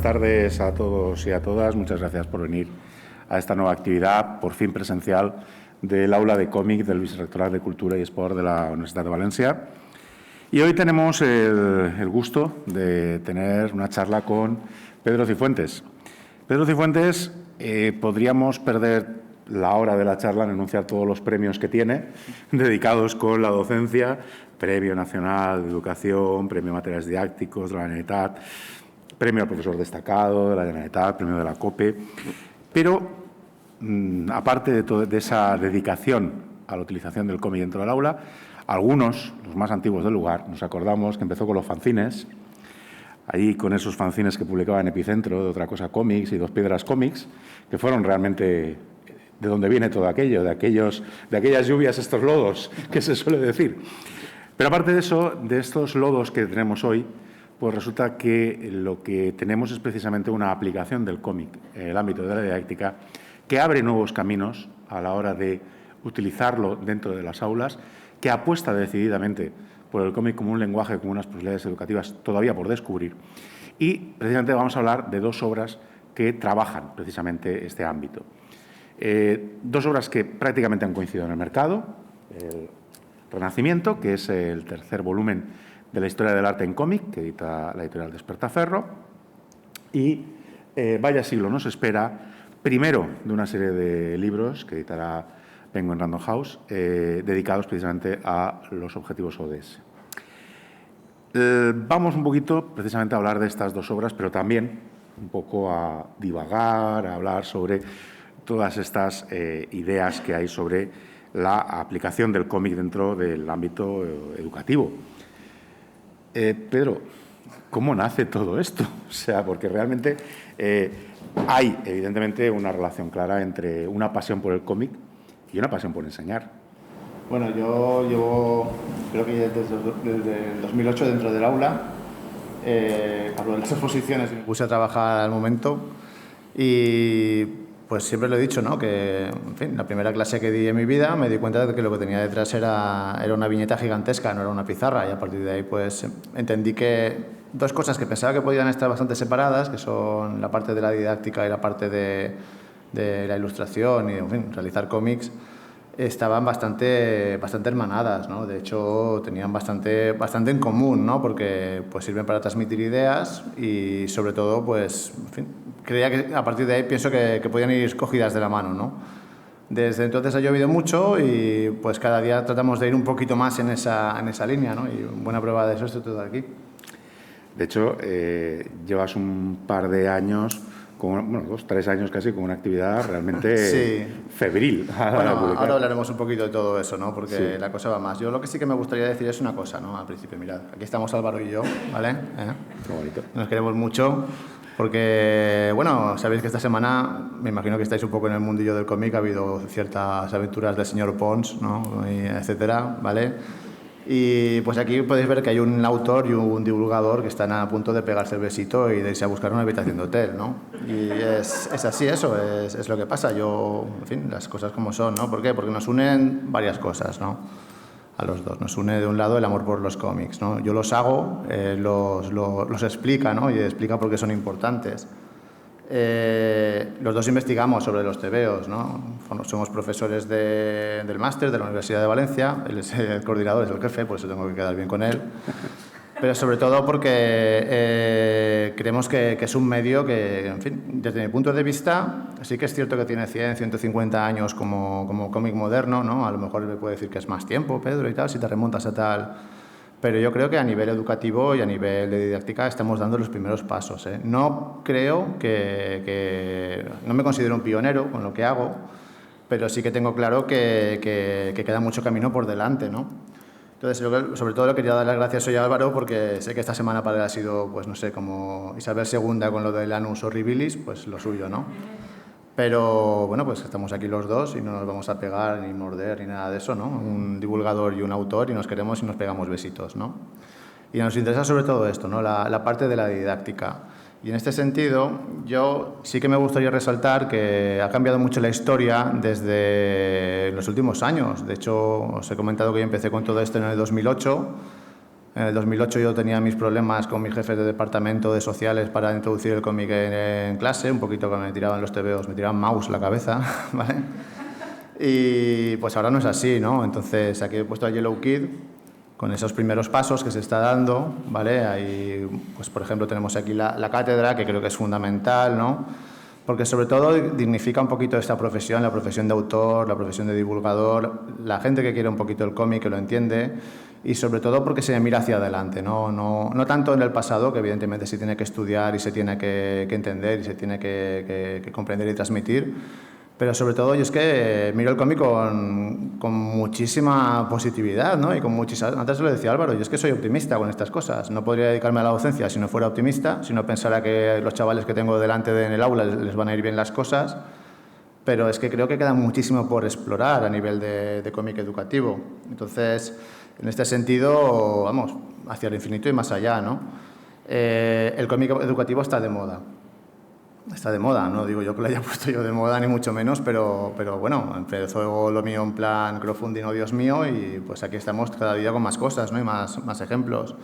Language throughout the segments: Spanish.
tardes a todos y a todas. Muchas gracias por venir a esta nueva actividad, por fin presencial, del aula de cómic del Vicerrectorat de Cultura y Esport de la Universidad de Valencia. Y hoy tenemos el gusto de tener una charla con Pedro Cifuentes. Pedro Cifuentes, podríamos perder la hora de la charla en enunciar todos los premios que tiene, dedicados con la docencia: Premio Nacional de Educación, Premio Materiales Didácticos de la Generalitat, Premio al Profesor Destacado de la Generalitat, Premio de la COPE. Pero, aparte de esa dedicación a la utilización del cómic dentro del aula, algunos, los más antiguos del lugar, nos acordamos que empezó con los fanzines, ahí con esos fanzines que publicaba en Epicentro, de Otra Cosa Cómics y Dos Piedras Cómics, que fueron realmente de donde viene todo aquello, de aquellas lluvias, estos lodos, que se suele decir. Pero aparte de eso, de estos lodos que tenemos hoy, pues resulta que lo que tenemos es precisamente una aplicación del cómic en el ámbito de la didáctica que abre nuevos caminos a la hora de utilizarlo dentro de las aulas, que apuesta decididamente por el cómic como un lenguaje, como unas posibilidades educativas todavía por descubrir. Y precisamente vamos a hablar de dos obras que trabajan precisamente este ámbito. Dos obras que prácticamente han coincidido en el mercado: el Renacimiento, que es el tercer volumen de la historia del arte en cómic, que edita la editorial Despertaferro, y Vaya siglo nos espera, primero de una serie de libros que editará Penguin Random House, dedicados precisamente a los objetivos ODS. Vamos un poquito precisamente a hablar de estas dos obras, pero también un poco a divagar, a hablar sobre todas estas ideas que hay sobre la aplicación del cómic dentro del ámbito educativo. Pedro, ¿cómo nace todo esto? O sea, porque realmente hay, evidentemente, una relación clara entre una pasión por el cómic y una pasión por enseñar. Bueno, yo llevo, creo que desde el 2008 dentro del aula. Hablo de las exposiciones y me puse a trabajar al momento. Y pues siempre lo he dicho, ¿no? Que, en fin, la primera clase que di en mi vida me di cuenta de que lo que tenía detrás era una viñeta gigantesca, no era una pizarra, y a partir de ahí pues entendí que dos cosas que pensaba que podían estar bastante separadas, que son la parte de la didáctica y la parte de la ilustración y, en fin, realizar cómics, estaban bastante hermanadas, ¿no? De hecho, tenían bastante en común, ¿no? Porque pues sirven para transmitir ideas y, sobre todo, pues, en fin, creía que a partir de ahí pienso que podían ir cogidas de la mano, ¿no? Desde entonces ha llovido mucho y pues cada día tratamos de ir un poquito más en esa línea, ¿no? Y buena prueba de eso estoy todo aquí. De hecho, llevas un par de años, 2-3 años casi, con una actividad realmente sí, febril. Bueno, ahora hablaremos un poquito de todo eso, ¿no? Porque sí, la cosa va más. Yo lo que sí que me gustaría decir es una cosa, ¿no? Al principio, mirad, aquí estamos Álvaro y yo, ¿vale? Qué bonito. Nos queremos mucho. Porque, bueno, sabéis que esta semana, me imagino que estáis un poco en el mundillo del cómic, ha habido ciertas aventuras del señor Pons, ¿no? Y etcétera, ¿vale? Y pues aquí podéis ver que hay un autor y un divulgador que están a punto de pegarse el besito y de irse a buscar una habitación de hotel, ¿no? Y es así, eso es lo que pasa. Yo, en fin, las cosas como son, ¿no? ¿Por qué? Porque nos unen varias cosas, ¿no? A los dos. Nos une de un lado el amor por los cómics, ¿no? Yo los hago, los explica, ¿no? Y explica por qué son importantes. Los dos investigamos sobre los tebeos, ¿no? Somos profesores del máster de la Universidad de Valencia. Él es el coordinador, es el jefe, por eso tengo que quedar bien con él. Pero sobre todo porque creemos que es un medio que, en fin, desde mi punto de vista, sí que es cierto que tiene 100, 150 años como cómic moderno, ¿no? A lo mejor me puede decir que es más tiempo, Pedro, y tal, si te remontas a tal. Pero yo creo que a nivel educativo y a nivel de didáctica estamos dando los primeros pasos, ¿eh? No creo que no me considero un pionero con lo que hago, pero sí que tengo claro que queda mucho camino por delante, ¿no? Entonces, sobre todo le quería dar las gracias hoy a Álvaro, porque sé que esta semana para él ha sido, pues no sé, como Isabel II con lo del Annus Horribilis, pues lo suyo, ¿no? Pero, bueno, pues estamos aquí los dos y no nos vamos a pegar ni morder ni nada de eso, ¿no? Un divulgador y un autor, y nos queremos y nos pegamos besitos, ¿no? Y nos interesa sobre todo esto, ¿no? La parte de la didáctica. Y en este sentido, yo sí que me gustaría resaltar que ha cambiado mucho la historia desde los últimos años. De hecho, os he comentado que yo empecé con todo esto en el 2008, En el 2008 yo tenía mis problemas con mis jefes de departamento de sociales para introducir el cómic en clase, un poquito que me tiraban los tebeos, me tiraban mouse la cabeza, ¿vale? Y pues ahora no es así, ¿no? Entonces aquí he puesto a Yellow Kid con esos primeros pasos que se está dando, ¿vale? Ahí, pues por ejemplo, tenemos aquí la cátedra, que creo que es fundamental, ¿no? Porque sobre todo dignifica un poquito esta profesión, la profesión de autor, la profesión de divulgador, la gente que quiere un poquito el cómic, que lo entiende, y sobre todo porque se mira hacia adelante, no tanto en el pasado, que evidentemente se tiene que estudiar y se tiene que entender y se tiene que comprender y transmitir, pero sobre todo yo es que miro el cómic con muchísima positividad, ¿no? Y con muchísima... Antes lo decía Álvaro, yo es que soy optimista con estas cosas. No podría dedicarme a la docencia si no fuera optimista, si no pensara que los chavales que tengo delante en el aula les van a ir bien las cosas. Pero es que creo que queda muchísimo por explorar a nivel de cómic educativo. Entonces, en este sentido, vamos, hacia el infinito y más allá, ¿no? El cómic educativo está de moda. Está de moda, no digo yo que lo haya puesto yo de moda ni mucho menos, pero bueno, empezó lo mío en plan crowdfunding, oh Dios mío, y pues aquí estamos cada día con más cosas, ¿no? Y más ejemplos.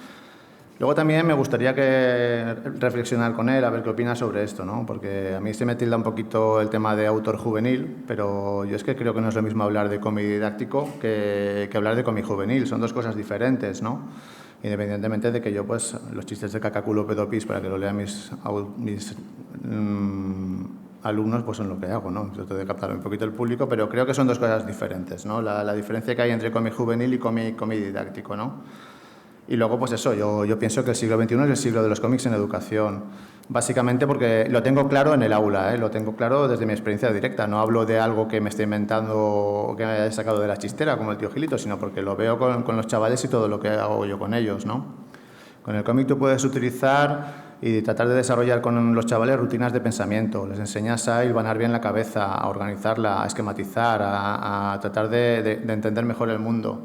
Luego también me gustaría reflexionar con él, a ver qué opina sobre esto, ¿no? Porque a mí se me tilda un poquito el tema de autor juvenil, pero yo es que creo que no es lo mismo hablar de cómic didáctico que hablar de cómic juvenil, son dos cosas diferentes, ¿no? Independientemente de que yo, pues, los chistes de cacaculo pedopis, para que lo lean mis alumnos, pues son lo que hago, ¿no? Trato de captar un poquito el público, pero creo que son dos cosas diferentes, ¿no? La diferencia que hay entre cómic juvenil y cómic didáctico, ¿no? Y luego, pues eso, yo pienso que el siglo XXI es el siglo de los cómics en educación. Básicamente porque lo tengo claro en el aula, lo tengo claro desde mi experiencia directa. No hablo de algo que me esté inventando o que me haya sacado de la chistera, como el tío Gilito, sino porque lo veo con los chavales y todo lo que hago yo con ellos, ¿no? Con el cómic tú puedes utilizar y tratar de desarrollar con los chavales rutinas de pensamiento. Les enseñas a hilvanar bien la cabeza, a organizarla, a esquematizar, a tratar de entender mejor el mundo.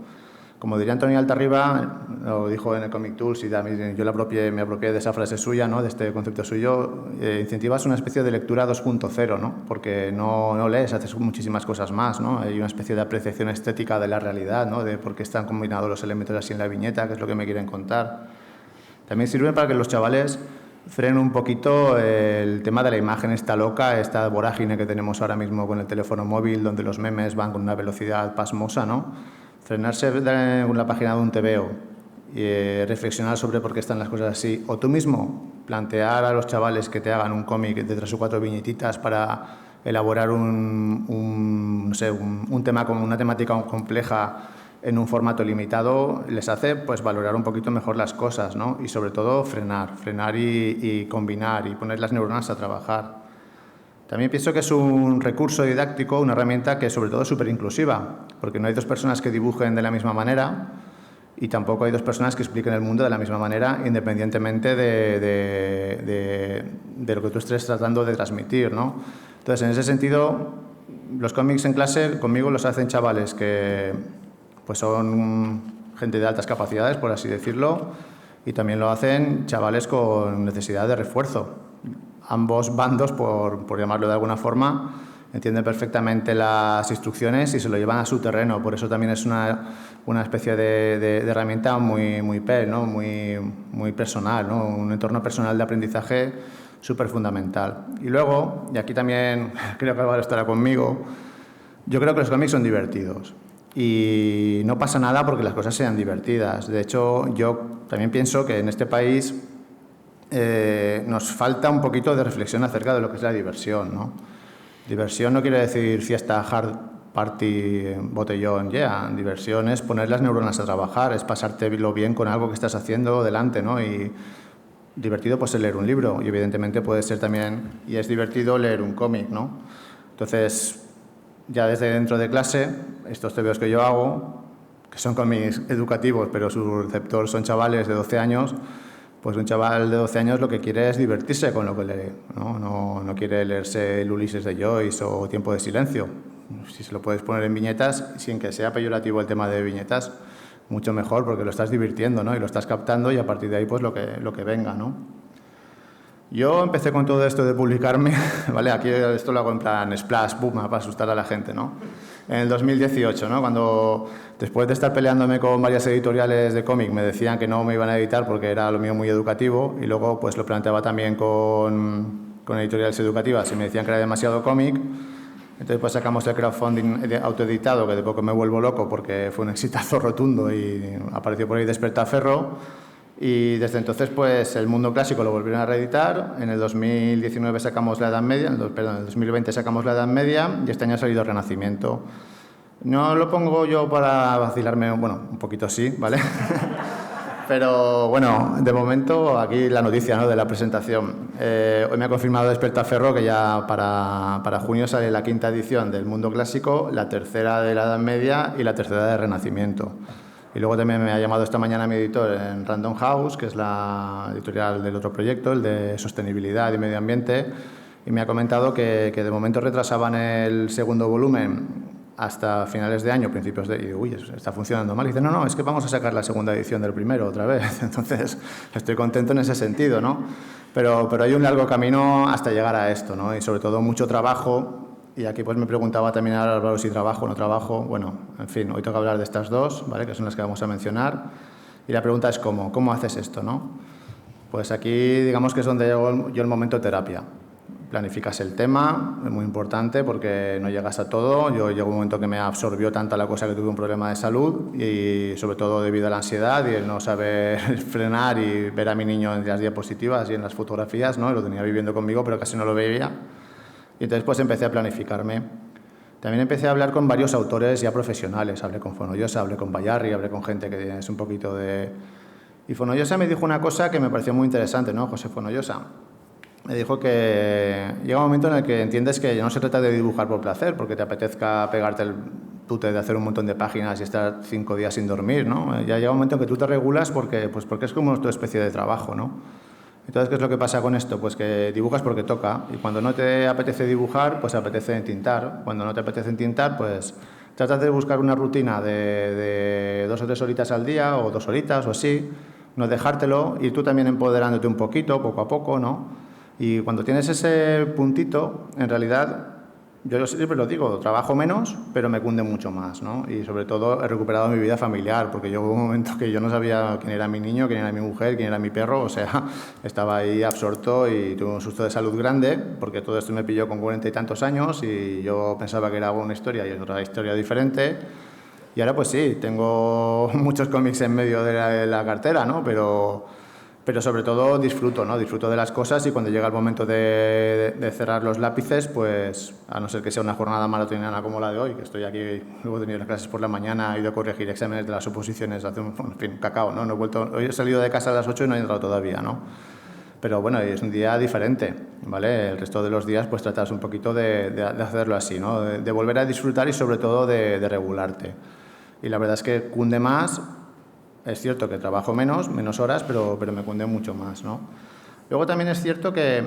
Como diría Antonio Altarriba, lo dijo en el Comic Tools y yo me apropié de esa frase suya, ¿no? De este concepto suyo, incentivas una especie de lectura 2.0, ¿no? Porque no lees, haces muchísimas cosas más, ¿no? Hay una especie de apreciación estética de la realidad, ¿no? De por qué están combinados los elementos así en la viñeta, qué es lo que me quieren contar. También sirve para que los chavales frenen un poquito el tema de la imagen esta loca, esta vorágine que tenemos ahora mismo con el teléfono móvil, donde los memes van con una velocidad pasmosa, ¿no? Frenarse en la página de un tebeo y reflexionar sobre por qué están las cosas así. O tú mismo plantear a los chavales que te hagan un cómic de 3 o 4 viñetitas para elaborar un tema con una temática compleja en un formato limitado, les hace pues valorar un poquito mejor las cosas, ¿no? Y sobre todo frenar y combinar y poner las neuronas a trabajar. También pienso que es un recurso didáctico, una herramienta que sobre todo es súper inclusiva, porque no hay dos personas que dibujen de la misma manera y tampoco hay dos personas que expliquen el mundo de la misma manera, independientemente de lo que tú estés tratando de transmitir, ¿no? Entonces, en ese sentido, los cómics en clase conmigo los hacen chavales que pues son gente de altas capacidades, por así decirlo, y también lo hacen chavales con necesidad de refuerzo. Ambos bandos, por llamarlo de alguna forma, entienden perfectamente las instrucciones y se lo llevan a su terreno. Por eso también es una especie de herramienta muy ¿no? muy personal, ¿no? Un entorno personal de aprendizaje súper fundamental. Y luego, y aquí también creo que Álvaro estará conmigo, yo creo que los cómics son divertidos. Y no pasa nada porque las cosas sean divertidas. De hecho, yo también pienso que en este país nos falta un poquito de reflexión acerca de lo que es la diversión, ¿no? Diversión no quiere decir fiesta, hard party, botellón, Diversión es poner las neuronas a trabajar, es pasártelo bien con algo que estás haciendo delante, ¿no? Y divertido pues es leer un libro y evidentemente puede ser también, y es divertido leer un cómic, ¿no? Entonces, ya desde dentro de clase, estos tebeos que yo hago, que son cómics educativos, pero su receptor son chavales de 12 años, pues un chaval de 12 años lo que quiere es divertirse con lo que lee, ¿no? No quiere leerse el Ulises de Joyce o Tiempo de silencio. Si se lo puedes poner en viñetas, sin que sea peyorativo el tema de viñetas, mucho mejor porque lo estás divirtiendo, ¿no? Y lo estás captando y a partir de ahí pues lo que venga, ¿no? Yo empecé con todo esto de publicarme, ¿vale? Aquí esto lo hago en plan splash, boom, para asustar a la gente, ¿no? en el 2018, ¿no? Cuando después de estar peleándome con varias editoriales de cómic me decían que no me iban a editar porque era lo mío muy educativo, y luego pues lo planteaba también con editoriales educativas y me decían que era demasiado cómic. Entonces pues sacamos el crowdfunding autoeditado, que de poco me vuelvo loco porque fue un exitazo rotundo y apareció por ahí Despertaferro. Y desde entonces pues el mundo clásico lo volvieron a reeditar. En el 2019 sacamos la Edad Media, en el 2020 sacamos la Edad Media, y este año ha salido Renacimiento. No lo pongo yo para vacilarme, bueno, un poquito sí, ¿vale? Pero bueno, de momento aquí la noticia, ¿no?, de la presentación. Hoy me ha confirmado Despertaferro que ya para junio sale la 5ª edición del mundo clásico, la 3ª de la Edad Media y la 3ª de Renacimiento. Y luego también me ha llamado esta mañana mi editor en Random House, que es la editorial del otro proyecto, el de sostenibilidad y medio ambiente, y me ha comentado que de momento retrasaban el segundo volumen hasta finales de año, principios de... Y digo, uy, está funcionando mal. Y dice, no, es que vamos a sacar la segunda edición del primero otra vez. Entonces, estoy contento en ese sentido, ¿no? Pero hay un largo camino hasta llegar a esto, ¿no? Y sobre todo mucho trabajo. Y aquí pues me preguntaba también a Álvaro si trabajo o no trabajo. Bueno, en fin, hoy toca hablar de estas dos, ¿vale?, que son las que vamos a mencionar. Y la pregunta es ¿cómo haces esto, no? Pues aquí digamos que es donde llego yo el momento terapia. Planificas el tema, es muy importante porque no llegas a todo. Yo llegó un momento que me absorbió tanta la cosa que tuve un problema de salud, y sobre todo debido a la ansiedad y el no saber frenar y ver a mi niño en las diapositivas y en las fotografías, ¿no? Lo tenía viviendo conmigo pero casi no lo veía. Y entonces pues empecé a planificarme. También empecé a hablar con varios autores ya profesionales. Hablé con Fonollosa, hablé con Bayarri, hablé con gente que es un poquito de... Y Fonollosa me dijo una cosa que me pareció muy interesante, ¿no? José Fonollosa. Me dijo que llega un momento en el que entiendes que no se trata de dibujar por placer, porque te apetezca pegarte el tute de hacer un montón de páginas y estar 5 días sin dormir, ¿no? Ya llega un momento en que tú te regulas porque es como tu especie de trabajo, ¿no? Entonces, ¿qué es lo que pasa con esto? Pues que dibujas porque toca, y cuando no te apetece dibujar, pues apetece entintar. Cuando no te apetece entintar, pues tratas de buscar una rutina de 2 o 3 horitas al día, o 2 horitas o así, no dejártelo, ir tú también empoderándote un poquito, poco a poco, ¿no? Y cuando tienes ese puntito, en realidad, yo siempre lo digo, trabajo menos, pero me cunde mucho más, ¿no? Y sobre todo he recuperado mi vida familiar, porque yo hubo un momento que yo no sabía quién era mi niño, quién era mi mujer, quién era mi perro, o sea, estaba ahí absorto y tuve un susto de salud grande, porque todo esto me pilló con 40 y tantos años y yo pensaba que era una historia y es otra historia diferente. Y ahora pues sí, tengo muchos cómics en medio de la cartera, ¿no? Pero sobre todo disfruto, ¿no? Disfruto de las cosas, y cuando llega el momento de cerrar los lápices, pues a no ser que sea una jornada maratoniana como la de hoy, que estoy aquí, luego he tenido las clases por la mañana, he ido a corregir exámenes de las oposiciones, en fin, cacao, ¿no? No he vuelto, hoy he salido de casa a las 8 y no he entrado todavía, ¿no? Pero bueno, es un día diferente, ¿vale? El resto de los días pues tratas un poquito de hacerlo así, ¿no? De volver a disfrutar y sobre todo de regularte. Y la verdad es que cunde más. Es cierto que trabajo menos horas, pero me cunde mucho más, ¿no? Luego también es cierto que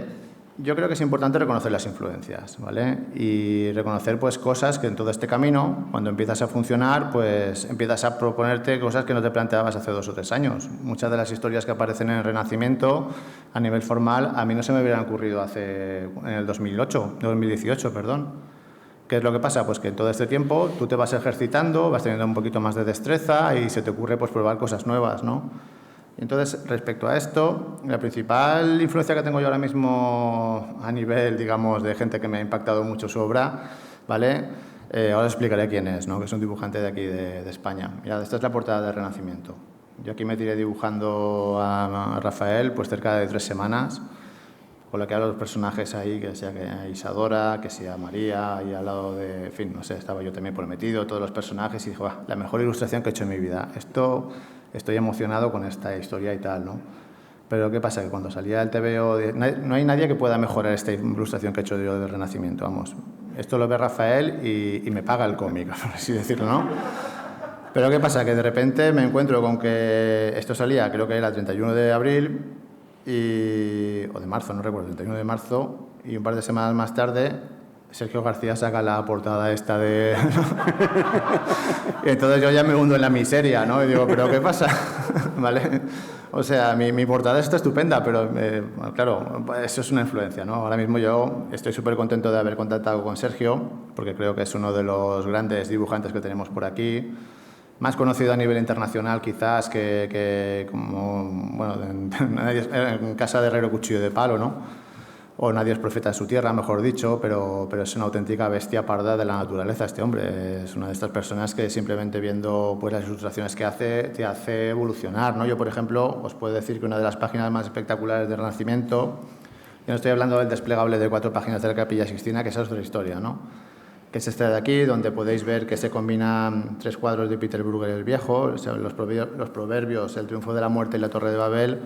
yo creo que es importante reconocer las influencias, ¿vale? Y reconocer pues cosas que en todo este camino, cuando empiezas a funcionar, pues empiezas a proponerte cosas que no te planteabas hace 2 o 3 años. Muchas de las historias que aparecen en el Renacimiento, a nivel formal, a mí no se me hubieran ocurrido en el 2018, perdón. ¿Qué es lo que pasa? Pues que en todo este tiempo tú te vas ejercitando, vas teniendo un poquito más de destreza y se te ocurre pues probar cosas nuevas, ¿no? Entonces, respecto a esto, la principal influencia que tengo yo ahora mismo a nivel, digamos, de gente que me ha impactado mucho su obra, ¿vale? Ahora os explicaré quién es, ¿no? Que es un dibujante de aquí, de España. Mirad, esta es la portada de Renacimiento. Yo aquí me tiré dibujando a Rafael pues cerca de 3 semanas, con la que hablo los personajes ahí, que sea Isadora, que sea María, y al lado de, en fin, no sé, estaba yo también prometido, todos los personajes, y dije, la mejor ilustración que he hecho en mi vida. Estoy emocionado con esta historia y tal, ¿no? Pero ¿qué pasa? Que cuando salía el TVO, no hay nadie que pueda mejorar esta ilustración que he hecho yo de Renacimiento, vamos. Esto lo ve Rafael y me paga el cómic, por así decirlo, ¿no? Pero ¿qué pasa? Que de repente me encuentro con que esto salía, creo que era el 31 de abril, o de marzo, no recuerdo, el 31 de marzo, y un par de semanas más tarde Sergio García saca la portada esta de... y entonces yo ya me hundo en la miseria, ¿no? Y digo, ¿pero qué pasa? ¿Vale? O sea, mi portada está estupenda, pero claro, eso es una influencia, ¿no? Ahora mismo yo estoy súper contento de haber contactado con Sergio, porque creo que es uno de los grandes dibujantes que tenemos por aquí, más conocido a nivel internacional quizás que como, bueno, en casa de herrero cuchillo de palo, ¿no? O nadie es profeta de su tierra, mejor dicho, pero es una auténtica bestia parda de la naturaleza este hombre. Es una de estas personas que simplemente viendo pues, las ilustraciones que hace, te hace evolucionar, ¿no? Yo, por ejemplo, os puedo decir que una de las páginas más espectaculares del Renacimiento, yo no estoy hablando del desplegable de 4 páginas de la Capilla Sixtina, que esa es otra historia, ¿no? Que es este de aquí, donde podéis ver que se combinan 3 cuadros de Peter Bruegel el Viejo, o sea, los proverbios, el triunfo de la muerte y la Torre de Babel.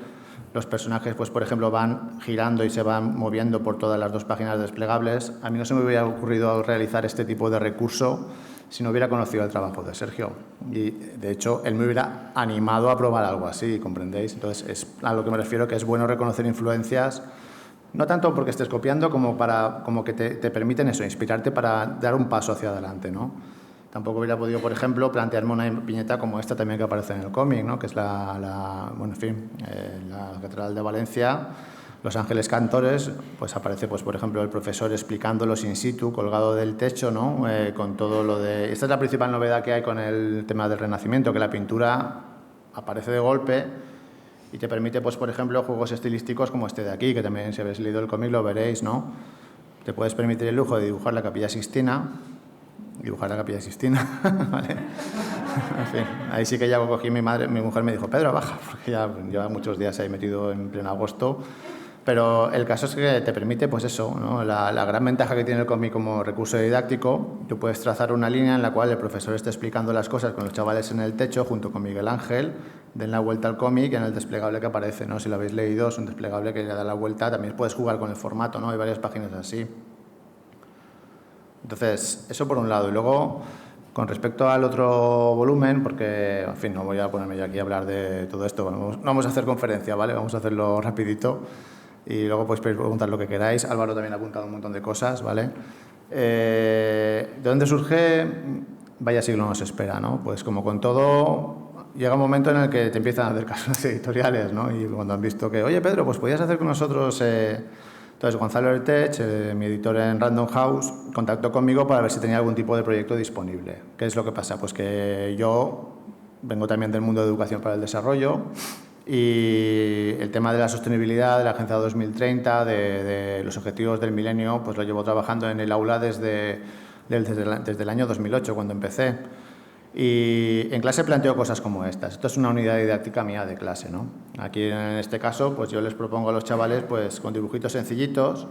Los personajes, pues, por ejemplo, van girando y se van moviendo por todas las 2 páginas desplegables. A mí no se me hubiera ocurrido realizar este tipo de recurso si no hubiera conocido el trabajo de Sergio. Y, de hecho, él me hubiera animado a probar algo así, ¿comprendéis? Entonces, es a lo que me refiero, que es bueno reconocer influencias, no tanto porque estés copiando como que te permiten eso, inspirarte para dar un paso hacia adelante, ¿no? Tampoco hubiera podido, por ejemplo, plantearme una viñeta como esta también que aparece en el cómic, ¿no? Que es la Catedral de Valencia, Los Ángeles Cantores, pues aparece, pues, por ejemplo, el profesor explicándolos in situ, colgado del techo, ¿no? Con todo lo de... Esta es la principal novedad que hay con el tema del Renacimiento, que la pintura aparece de golpe y te permite, pues, por ejemplo, juegos estilísticos como este de aquí, que también si habéis leído el cómic lo veréis, ¿no? Te puedes permitir el lujo de dibujar la Capilla Sixtina, ¿vale? En fin, ahí sí que ya cogí mi mujer me dijo, Pedro, baja, porque ya lleva muchos días ahí metido en pleno agosto. Pero el caso es que te permite, pues eso, ¿no? La gran ventaja que tiene el cómic como recurso didáctico, tú puedes trazar una línea en la cual el profesor esté explicando las cosas con los chavales en el techo, junto con Miguel Ángel, den la vuelta al cómic en el desplegable que aparece, ¿no? Si lo habéis leído, es un desplegable que le da la vuelta, también puedes jugar con el formato, ¿no? Hay varias páginas así. Entonces, eso por un lado. Y luego, con respecto al otro volumen, porque, en fin, no voy a ponerme yo aquí a hablar de todo esto, no vamos a hacer conferencia, ¿vale? Vamos a hacerlo rapidito y luego podéis preguntar lo que queráis. Álvaro también ha apuntado un montón de cosas, ¿vale? ¿De dónde surge? Vaya siglo nos espera, ¿no? Pues como con todo, llega un momento en el que te empiezan a hacer caso las editoriales, ¿no? Y cuando han visto que, oye, Pedro, pues podías hacer con nosotros... Entonces, Gonzalo Ertech, mi editor en Random House, contactó conmigo para ver si tenía algún tipo de proyecto disponible. ¿Qué es lo que pasa? Pues que yo vengo también del mundo de educación para el desarrollo y el tema de la sostenibilidad, de la Agenda 2030, de los objetivos del milenio, pues lo llevo trabajando en el aula desde el año 2008, cuando empecé. Y en clase planteo cosas como estas. Esto es una unidad didáctica mía de clase, ¿no? Aquí en este caso, pues yo les propongo a los chavales, pues con dibujitos sencillitos.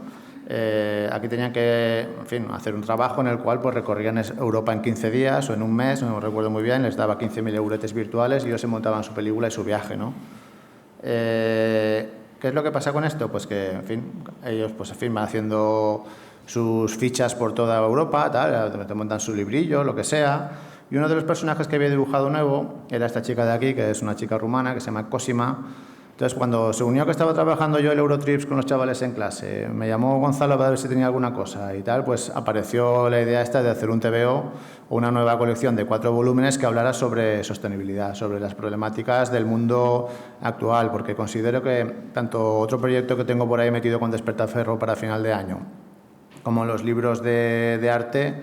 Aquí tenían que, en fin, hacer un trabajo en el cual pues recorrían Europa en 15 días o en un mes, no recuerdo muy bien, les daba 15.000 euretes virtuales y ellos se montaban su película y su viaje, ¿no? ¿Qué es lo que pasa con esto? Pues que, en fin, ellos pues, en fin, van haciendo sus fichas por toda Europa, tal, te montan su librillo, lo que sea. Y uno de los personajes que había dibujado nuevo era esta chica de aquí, que es una chica rumana, que se llama Cosima. Entonces, cuando se unió que estaba trabajando yo el Eurotrips con los chavales en clase, me llamó Gonzalo para ver si tenía alguna cosa y tal, pues apareció la idea esta de hacer un TVO o una nueva colección de 4 volúmenes que hablara sobre sostenibilidad, sobre las problemáticas del mundo actual, porque considero que tanto otro proyecto que tengo por ahí metido con Despertaferro para final de año, como los libros de arte,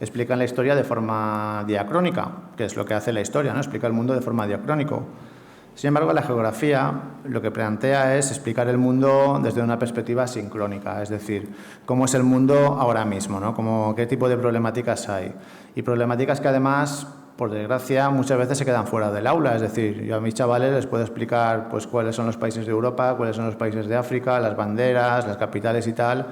explican la historia de forma diacrónica, que es lo que hace la historia, ¿no? Explica el mundo de forma diacrónico. Sin embargo, la geografía lo que plantea es explicar el mundo desde una perspectiva sincrónica, es decir, cómo es el mundo ahora mismo, ¿no? Qué tipo de problemáticas hay. Y problemáticas que además, por desgracia, muchas veces se quedan fuera del aula, es decir, yo a mis chavales les puedo explicar pues, cuáles son los países de Europa, cuáles son los países de África, las banderas, las capitales y tal,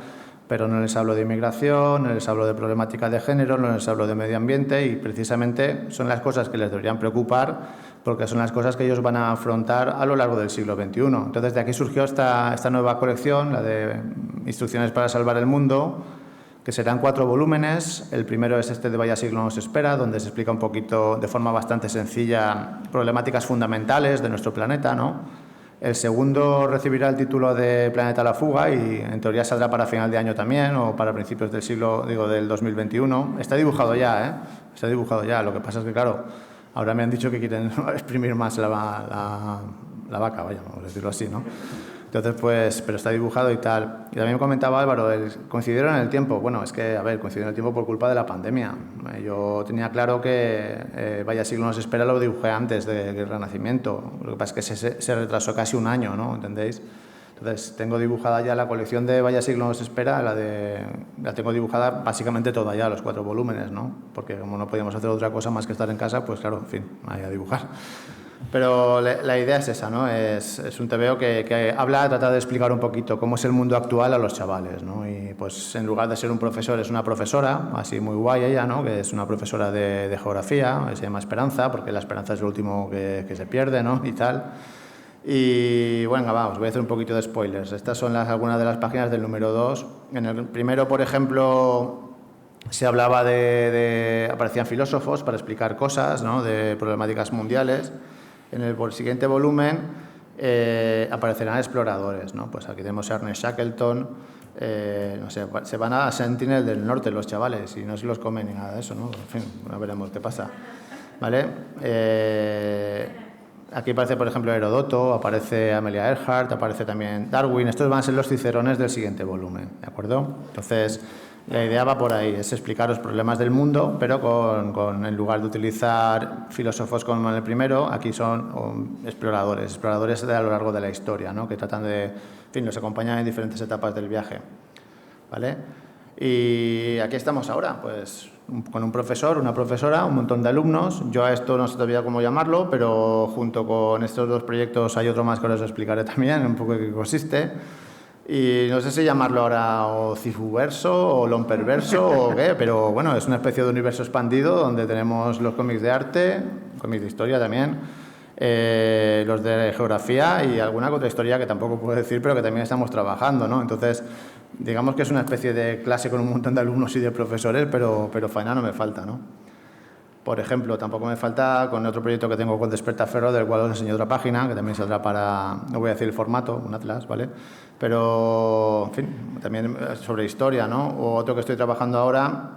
pero no les hablo de inmigración, no les hablo de problemática de género, no les hablo de medio ambiente y precisamente son las cosas que les deberían preocupar porque son las cosas que ellos van a afrontar a lo largo del siglo XXI. Entonces, de aquí surgió esta nueva colección, la de Instrucciones para salvar el mundo, que serán 4 volúmenes. El primero es este de Vaya siglo nos espera, donde se explica un poquito, de forma bastante sencilla, problemáticas fundamentales de nuestro planeta, ¿no? El segundo recibirá el título de Planeta a la fuga y en teoría saldrá para final de año también o para principios del 2021. Está dibujado ya, ¿eh? Está dibujado ya. Lo que pasa es que, claro, ahora me han dicho que quieren exprimir más la vaca, vaya, vamos a decirlo así, ¿no? Entonces, pues, pero está dibujado y tal. Y también me comentaba Álvaro, coincidieron en el tiempo. Bueno, es que, a ver, coincidieron en el tiempo por culpa de la pandemia. Yo tenía claro que Vaya siglo nos espera, lo dibujé antes del Renacimiento. Lo que pasa es que se retrasó casi un año, ¿no? ¿Entendéis? Entonces, tengo dibujada ya la colección de Vaya siglo nos espera, la tengo dibujada básicamente toda ya, los 4 volúmenes, ¿no? Porque como no podíamos hacer otra cosa más que estar en casa, pues claro, en fin, ahí a dibujar. Pero la idea es esa, ¿no? Es un tebeo que trata de explicar un poquito cómo es el mundo actual a los chavales, ¿no? Y pues en lugar de ser un profesor, es una profesora, así muy guay ella, ¿no? Que es una profesora de geografía, se llama Esperanza, porque la esperanza es lo último que se pierde, ¿no? Y tal. Y bueno, os voy a hacer un poquito de spoilers. Estas son algunas de las páginas del número 2. En el primero, por ejemplo, se hablaba aparecían filósofos para explicar cosas, ¿no? De problemáticas mundiales. En el siguiente volumen aparecerán exploradores, ¿no? Pues aquí tenemos a Ernest Shackleton, no sé, se van a Sentinel del Norte los chavales y no se los comen ni nada de eso, ¿no? En fin, ya veremos qué pasa, ¿vale? Aquí aparece, por ejemplo, Heródoto, aparece Amelia Earhart, aparece también Darwin. Estos van a ser los cicerones del siguiente volumen, ¿de acuerdo? Entonces, la idea va por ahí, es explicar los problemas del mundo, pero en lugar de utilizar filósofos como en el primero, aquí son exploradores a lo largo de la historia, ¿no? Que tratan en fin, los acompañan en diferentes etapas del viaje, ¿vale? Y aquí estamos ahora, pues con un profesor, una profesora, un montón de alumnos. Yo a esto no sé todavía cómo llamarlo, pero junto con estos 2 proyectos hay otro más que os explicaré también, un poco de qué consiste. Y no sé si llamarlo ahora o Cifuverso o Lomperverso o qué, pero bueno, es una especie de universo expandido donde tenemos los cómics de arte, cómics de historia también, los de geografía y alguna otra historia que tampoco puedo decir, pero que también estamos trabajando, ¿no? Entonces, digamos que es una especie de clase con un montón de alumnos y de profesores, pero faena no me falta, ¿no? Por ejemplo, tampoco me falta con otro proyecto que tengo con Despertaferro, del cual os enseño otra página, que también saldrá no voy a decir el formato, un atlas, ¿vale? Pero, en fin, también sobre historia, ¿no? O otro que estoy trabajando ahora,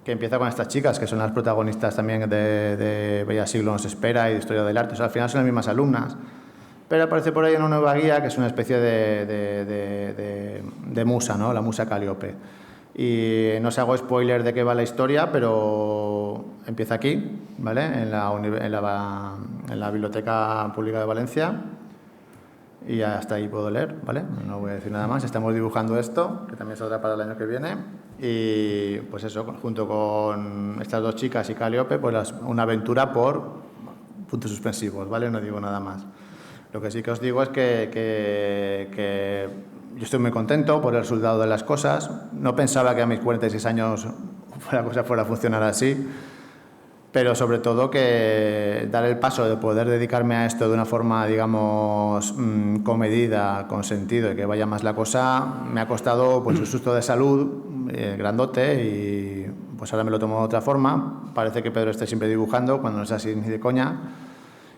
que empieza con estas chicas, que son las protagonistas también de Vaya siglo nos espera y de Historia del Arte. O sea, al final son las mismas alumnas. Pero aparece por ahí una nueva guía, que es una especie de musa, ¿no? La musa Calíope. Y no os hago spoiler de qué va la historia, pero empieza aquí, ¿vale? En la Biblioteca Pública de Valencia. Y hasta ahí puedo leer, ¿vale? No voy a decir nada más. Estamos dibujando esto, que también saldrá para el año que viene. Y pues eso, junto con estas 2 chicas y Calíope, pues una aventura por puntos suspensivos, ¿vale? No digo nada más. Lo que sí que os digo es que yo estoy muy contento por el resultado de las cosas. No pensaba que a mis 46 años la cosa fuera a funcionar así, pero sobre todo que dar el paso de poder dedicarme a esto de una forma, digamos, comedida, con sentido y que vaya más la cosa, me ha costado pues un susto de salud grandote y pues ahora me lo tomo de otra forma. Parece que Pedro esté siempre dibujando cuando no es así ni de coña.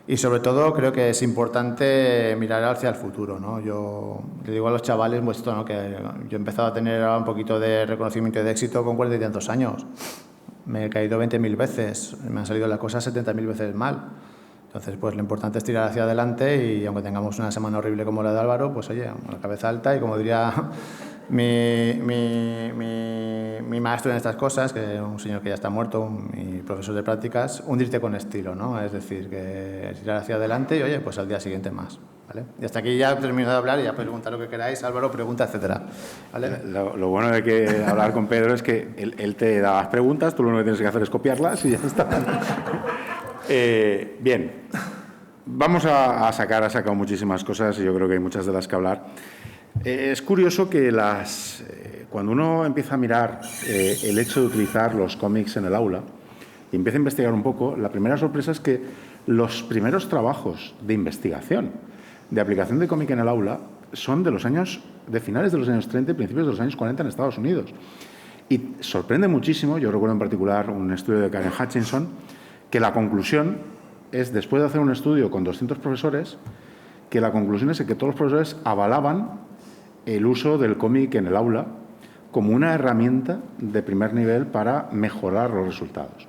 Y sobre todo creo que es importante mirar hacia el futuro, ¿no? Yo le digo a los chavales pues esto, ¿no? Que yo he empezado a tener un poquito de reconocimiento y de éxito con 40 y tantos años. Me he caído 20.000 veces, me han salido las cosas 70.000 veces mal. Entonces, pues lo importante es tirar hacia adelante y aunque tengamos una semana horrible como la de Álvaro, pues oye, con la cabeza alta y como diría mi maestro en estas cosas, que es un señor que ya está muerto, mi profesor de prácticas, hundirte con estilo, ¿no? Es decir, que tirar hacia adelante y oye, pues al día siguiente más, ¿vale? Y hasta aquí ya he terminado de hablar y ya preguntar lo que queráis, Álvaro, pregunta, etcétera, ¿vale? Lo bueno de que hablar con Pedro es que él te da las preguntas, tú lo único que tienes que hacer es copiarlas y ya está. Bien, vamos a sacar, ha sacado muchísimas cosas y yo creo que hay muchas de las que hablar. Es curioso que cuando uno empieza a mirar el hecho de utilizar los cómics en el aula y empieza a investigar un poco, la primera sorpresa es que los primeros trabajos de investigación, de aplicación de cómic en el aula, son de finales de los años 30 y principios de los años 40 en Estados Unidos. Y sorprende muchísimo, yo recuerdo en particular un estudio de Karen Hutchinson, que la conclusión es, después de hacer un estudio con 200 profesores, que la conclusión es que todos los profesores avalaban el uso del cómic en el aula como una herramienta de primer nivel para mejorar los resultados.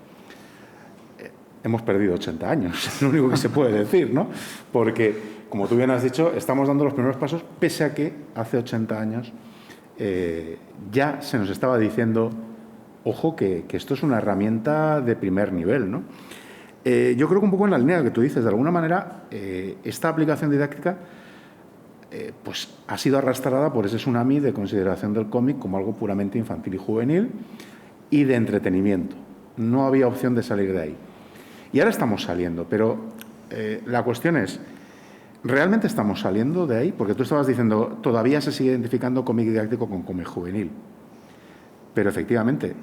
Hemos perdido 80 años, es lo único que se puede decir, ¿no? Porque como tú bien has dicho, estamos dando los primeros pasos, pese a que hace 80 años ya se nos estaba diciendo, ojo, que esto es una herramienta de primer nivel, ¿no? Yo creo que un poco en la línea de lo que tú dices, de alguna manera, esta aplicación didáctica pues ha sido arrastrada por ese tsunami de consideración del cómic como algo puramente infantil y juvenil y de entretenimiento. No había opción de salir de ahí. Y ahora estamos saliendo, pero la cuestión es, ¿realmente estamos saliendo de ahí? Porque tú estabas diciendo, todavía se sigue identificando cómic didáctico con cómic juvenil. Pero efectivamente,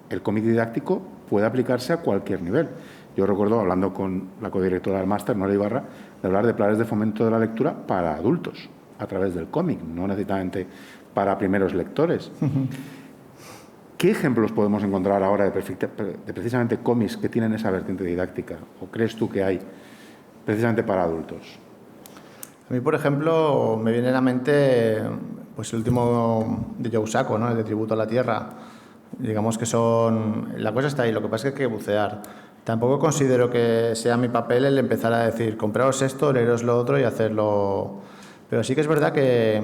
el cómic didáctico puede aplicarse a cualquier nivel. Yo recuerdo, hablando con la codirectora del máster, Nora Ibarra, de hablar de planes de fomento de la lectura para adultos, a través del cómic, no necesariamente para primeros lectores. ¿Qué ejemplos podemos encontrar ahora de precisamente cómics que tienen esa vertiente didáctica? ¿O crees tú que hay precisamente para adultos? A mí, por ejemplo, me viene a la mente pues, el último de Joe Sacco, ¿no? El de Tributo a la Tierra. Digamos que son... La cosa está ahí, lo que pasa es que hay que bucear. Tampoco considero que sea mi papel el empezar a decir, compraos esto, leeros lo otro y hacerlo... Pero sí que es verdad que,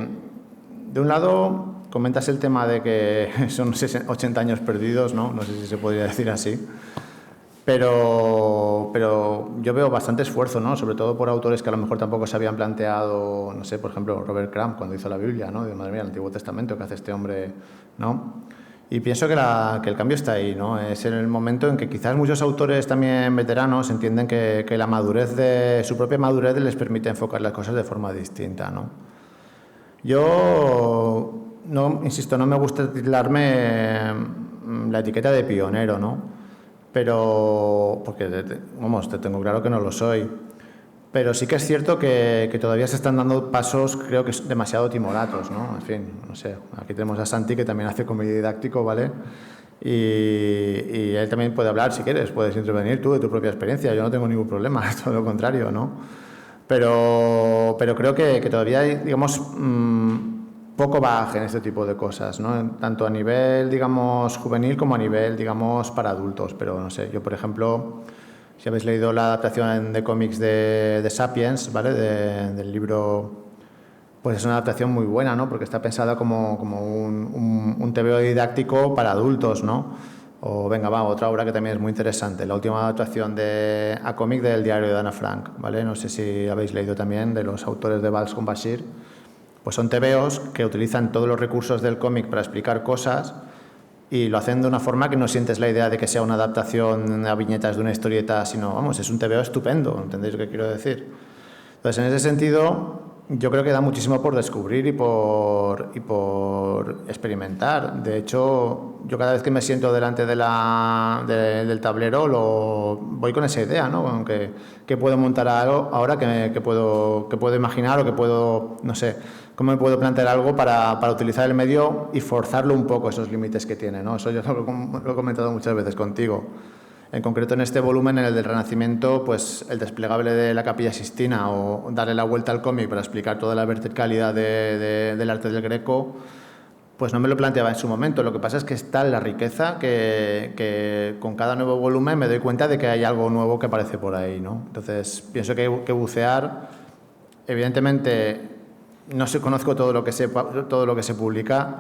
de un lado, comentas el tema de que son 80 años perdidos, ¿no? No sé si se podría decir así. Pero yo veo bastante esfuerzo, ¿no? Sobre todo por autores que a lo mejor tampoco se habían planteado, no sé, por ejemplo, Robert Crumb, cuando hizo la Biblia, ¿no? De madre mía, el Antiguo Testamento, ¿qué hace este hombre, ¿no? Y pienso que el cambio está ahí, ¿no? Es en el momento en que quizás muchos autores también veteranos entienden que la madurez su propia madurez les permite enfocar las cosas de forma distinta, ¿no? Yo, insisto, no me gusta titularme la etiqueta de pionero, ¿no? Pero, porque, vamos, te tengo claro que no lo soy. Pero sí que es cierto que todavía se están dando pasos, creo que demasiado timoratos, ¿no? En fin, no sé, aquí tenemos a Santi, que también hace comedia didáctico, ¿vale? Y él también puede hablar, si quieres, puedes intervenir tú de tu propia experiencia, yo no tengo ningún problema, todo lo contrario, ¿no? Pero creo que todavía hay, digamos, poco bagaje en este tipo de cosas, ¿no? Tanto a nivel, digamos, juvenil como a nivel, digamos, para adultos. Pero, no sé, yo, por ejemplo... Si habéis leído la adaptación de cómics de Sapiens, ¿vale? Del libro, pues es una adaptación muy buena, ¿no? Porque está pensada como un TVO didáctico para adultos, ¿no? O venga, va, otra obra que también es muy interesante, la última adaptación a cómic del diario de Ana Frank, ¿vale? No sé si habéis leído también, de los autores de Vals con Bashir. Pues son TVOs que utilizan todos los recursos del cómic para explicar cosas y lo hacen de una forma que no sientes la idea de que sea una adaptación a viñetas de una historieta, sino, vamos, es un TVO estupendo, ¿entendéis lo que quiero decir? Entonces, en ese sentido, yo creo que da muchísimo por descubrir y por experimentar. De hecho, yo cada vez que me siento delante del tablero voy con esa idea, ¿no? Aunque que puedo montar algo ahora que puedo imaginar o que puedo, no sé, cómo me puedo plantear algo para utilizar el medio y forzarlo un poco, esos límites que tiene, ¿no? Eso yo lo he comentado muchas veces contigo. En concreto, en este volumen, en el del Renacimiento, pues el desplegable de la Capilla Sixtina o darle la vuelta al cómic para explicar toda la verticalidad del arte del Greco, pues no me lo planteaba en su momento. Lo que pasa es que está la riqueza que con cada nuevo volumen me doy cuenta de que hay algo nuevo que aparece por ahí, ¿no? Entonces, pienso que hay que bucear. Evidentemente, no conozco todo lo que se publica,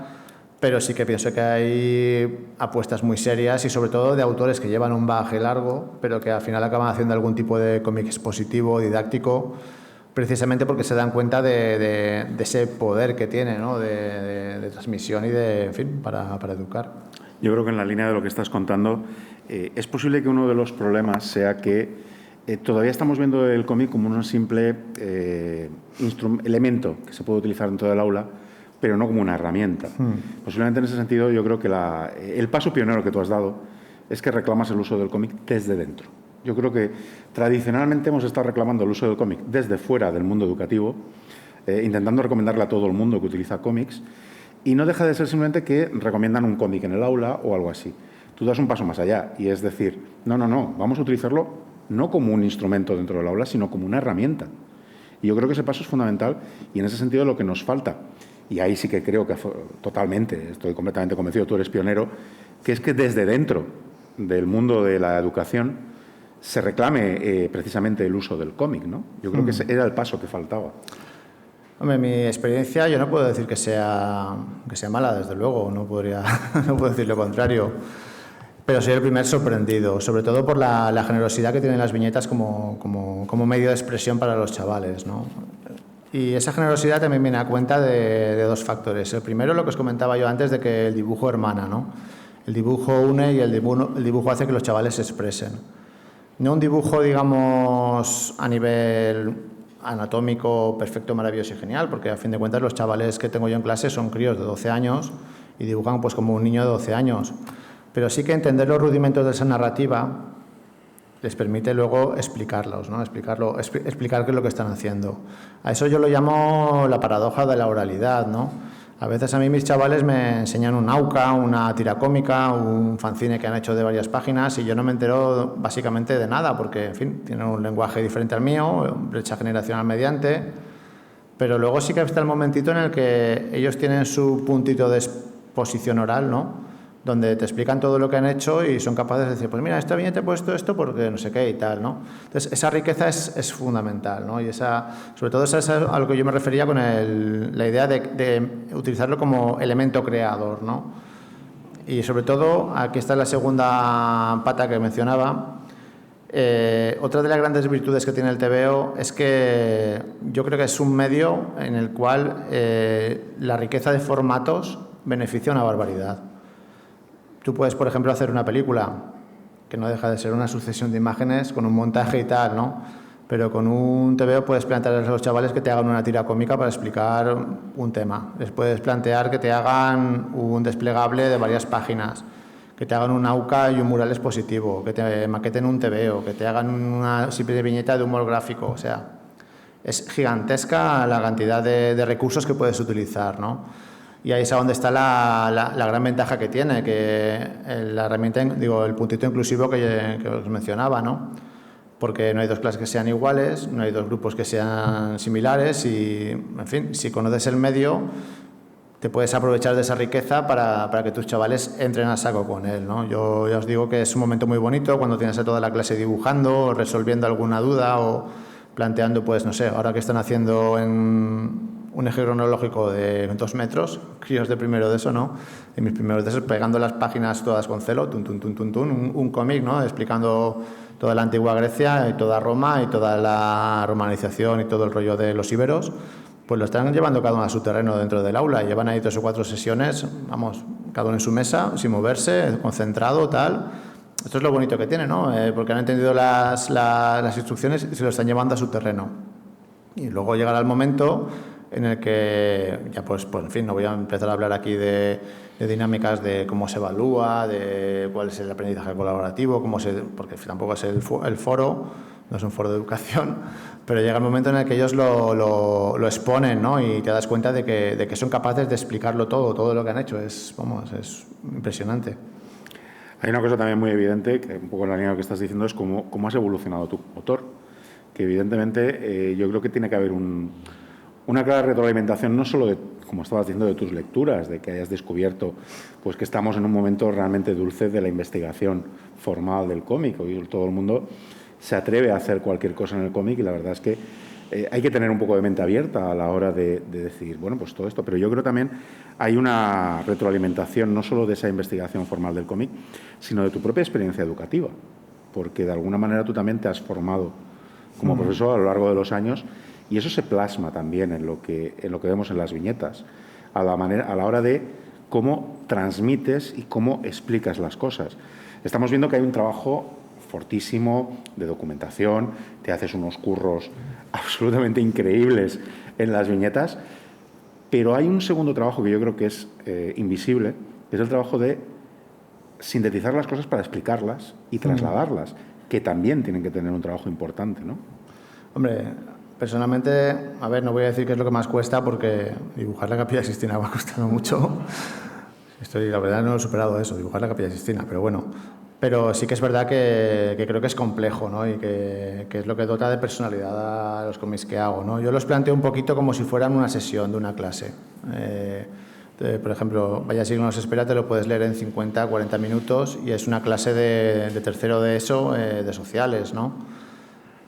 pero sí que pienso que hay apuestas muy serias y sobre todo de autores que llevan un bagaje largo, pero que al final acaban haciendo algún tipo de cómic expositivo, didáctico, precisamente porque se dan cuenta de ese poder que tiene, ¿no? de transmisión y en fin, para educar. Yo creo que en la línea de lo que estás contando, es posible que uno de los problemas sea que todavía estamos viendo el cómic como un simple elemento que se puede utilizar dentro del aula, pero no como una herramienta. Posiblemente en ese sentido yo creo que el paso pionero que tú has dado es que reclamas el uso del cómic desde dentro. Yo creo que tradicionalmente hemos estado reclamando el uso del cómic desde fuera del mundo educativo, intentando recomendarle a todo el mundo que utiliza cómics, y no deja de ser simplemente que recomiendan un cómic en el aula o algo así. Tú das un paso más allá y es decir, no, vamos a utilizarlo no como un instrumento dentro del aula, sino como una herramienta. Y yo creo que ese paso es fundamental y en ese sentido lo que nos falta, y ahí sí que creo que totalmente, estoy completamente convencido, tú eres pionero, que es que desde dentro del mundo de la educación se reclame precisamente el uso del cómic, ¿no? Yo creo que ese era el paso que faltaba. Hombre, mi experiencia yo no puedo decir que sea mala, desde luego, no puedo decir lo contrario, pero soy el primer sorprendido, sobre todo por la generosidad que tienen las viñetas como medio de expresión para los chavales, ¿no? Y esa generosidad también viene a cuenta de dos factores. El primero, lo que os comentaba yo antes, de que el dibujo hermana, ¿no? El dibujo une y el dibujo hace que los chavales se expresen. No un dibujo, digamos, a nivel anatómico perfecto, maravilloso y genial, porque a fin de cuentas los chavales que tengo yo en clase son críos de 12 años y dibujan pues como un niño de 12 años. Pero sí que entender los rudimentos de esa narrativa les permite luego explicarlos, ¿no? Explicar qué es lo que están haciendo. A eso yo lo llamo la paradoja de la oralidad, ¿no? A veces a mí mis chavales me enseñan un AUCA, una tira cómica, un fanzine que han hecho de varias páginas y yo no me entero básicamente de nada porque, en fin, tienen un lenguaje diferente al mío, brecha generacional mediante, pero luego sí que está el momentito en el que ellos tienen su puntito de exposición oral, ¿no? Donde te explican todo lo que han hecho y son capaces de decir, pues mira, esta viñeta he puesto esto porque no sé qué y tal, ¿no? Entonces, esa riqueza es fundamental, ¿no? Y sobre todo eso es a lo que yo me refería con la idea de utilizarlo como elemento creador, ¿no? Y sobre todo, aquí está la segunda pata que mencionaba. Otra de las grandes virtudes que tiene el TVO es que yo creo que es un medio en el cual la riqueza de formatos beneficia una barbaridad. Tú puedes, por ejemplo, hacer una película que no deja de ser una sucesión de imágenes con un montaje y tal, ¿no? Pero con un TVO puedes plantearles a los chavales que te hagan una tira cómica para explicar un tema. Les puedes plantear que te hagan un desplegable de varias páginas, que te hagan un AUCA y un mural expositivo, que te maqueten un TVO, que te hagan una simple viñeta de humor gráfico. O sea, es gigantesca la cantidad de recursos que puedes utilizar, ¿no? Y ahí es a donde está la gran ventaja que tiene, que la herramienta, el puntito inclusivo que os mencionaba, ¿no? Porque no hay dos clases que sean iguales, no hay dos grupos que sean similares y, en fin, si conoces el medio, te puedes aprovechar de esa riqueza para que tus chavales entren a saco con él, ¿no? Yo ya os digo que es un momento muy bonito cuando tienes a toda la clase dibujando, resolviendo alguna duda o planteando, pues, no sé, ahora que están haciendo en un eje cronológico de 2 metros, críos de primero de eso, ¿no? En mis primeros de esos, pegando las páginas todas con celo, un cómic, ¿no? Explicando toda la antigua Grecia y toda Roma y toda la romanización y todo el rollo de los íberos, pues lo están llevando cada uno a su terreno dentro del aula y llevan ahí 3 o 4 sesiones, vamos, cada uno en su mesa, sin moverse, concentrado, tal. Esto es lo bonito que tiene, ¿no? Porque han entendido las instrucciones y se lo están llevando a su terreno. Y luego llegará el momento en el que ya pues en fin, no voy a empezar a hablar aquí de dinámicas de cómo se evalúa, de cuál es el aprendizaje colaborativo, porque tampoco es el foro, no es un foro de educación, pero llega el momento en el que ellos lo exponen, ¿no? Y te das cuenta de que son capaces de explicarlo todo lo que han hecho, es impresionante. Hay una cosa también muy evidente, que un poco en la línea de lo que estás diciendo, es cómo has evolucionado tu motor, que evidentemente yo creo que tiene que haber una clara retroalimentación, no solo de, como estabas diciendo, de tus lecturas, de que hayas descubierto pues que estamos en un momento realmente dulce de la investigación formal del cómic. Hoy todo el mundo se atreve a hacer cualquier cosa en el cómic y la verdad es que hay que tener un poco de mente abierta a la hora de decir, bueno, pues todo esto. Pero yo creo también hay una retroalimentación no solo de esa investigación formal del cómic, sino de tu propia experiencia educativa, porque de alguna manera tú también te has formado como profesor a lo largo de los años. Y eso se plasma también en lo que vemos en las viñetas, a la hora de cómo transmites y cómo explicas las cosas. Estamos viendo que hay un trabajo fortísimo de documentación, te haces unos curros absolutamente increíbles en las viñetas, pero hay un segundo trabajo que yo creo que es invisible, que es el trabajo de sintetizar las cosas para explicarlas y trasladarlas, que también tienen que tener un trabajo importante, ¿no? Hombre, personalmente, a ver, no voy a decir qué es lo que más cuesta porque dibujar la Capilla Sixtina va costando mucho. La verdad no he superado eso, dibujar la Capilla Sixtina, pero bueno. Pero sí que es verdad que creo que es complejo, ¿no? Y que es lo que dota de personalidad a los cómics que hago, ¿no? Yo los planteo un poquito como si fueran una sesión de una clase. Por ejemplo, Vaya siglo nos espera, te lo puedes leer en 50, 40 minutos y es una clase de tercero de ESO, de sociales, ¿no?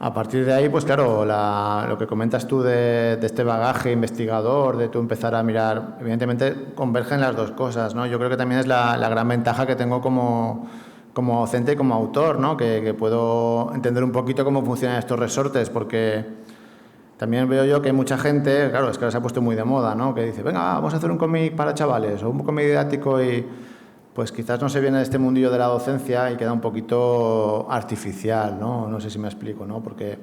A partir de ahí, pues claro, lo que comentas tú de este bagaje investigador, de tú empezar a mirar, evidentemente convergen las dos cosas, ¿no? Yo creo que también es la gran ventaja que tengo como docente y como autor, ¿no? Que puedo entender un poquito cómo funcionan estos resortes, porque también veo yo que hay mucha gente, claro, es que ahora se ha puesto muy de moda, ¿no? Que dice, venga, vamos a hacer un cómic para chavales o un cómic didáctico y pues quizás no se viene de este mundillo de la docencia y queda un poquito artificial, ¿no? No sé si me explico, ¿no? Porque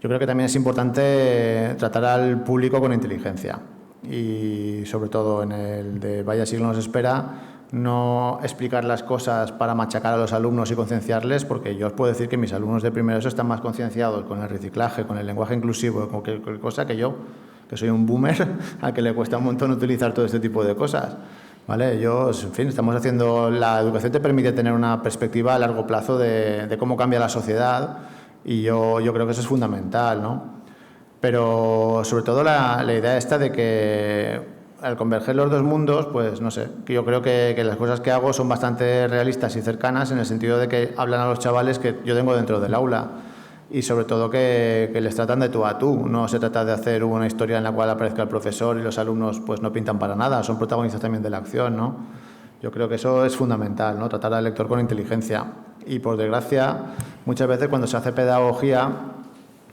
yo creo que también es importante tratar al público con inteligencia y sobre todo en el de Vaya siglo nos espera, no explicar las cosas para machacar a los alumnos y concienciarles, porque yo os puedo decir que mis alumnos de primero ESO están más concienciados con el reciclaje, con el lenguaje inclusivo, con cualquier cosa que yo, que soy un boomer al que le cuesta un montón utilizar todo este tipo de cosas. ¿Vale? En fin, estamos haciendo... La educación te permite tener una perspectiva a largo plazo de cómo cambia la sociedad y yo creo que eso es fundamental, ¿no? Pero sobre todo la idea esta de que al converger los dos mundos, pues no sé, que yo creo que las cosas que hago son bastante realistas y cercanas en el sentido de que hablan a los chavales que yo tengo dentro del aula y sobre todo que les tratan de tú a tú. No se trata de hacer una historia en la cual aparezca el profesor y los alumnos pues no pintan para nada, son protagonistas también de la acción, ¿no? Yo creo que eso es fundamental, ¿no? Tratar al lector con inteligencia. Y por desgracia, muchas veces cuando se hace pedagogía,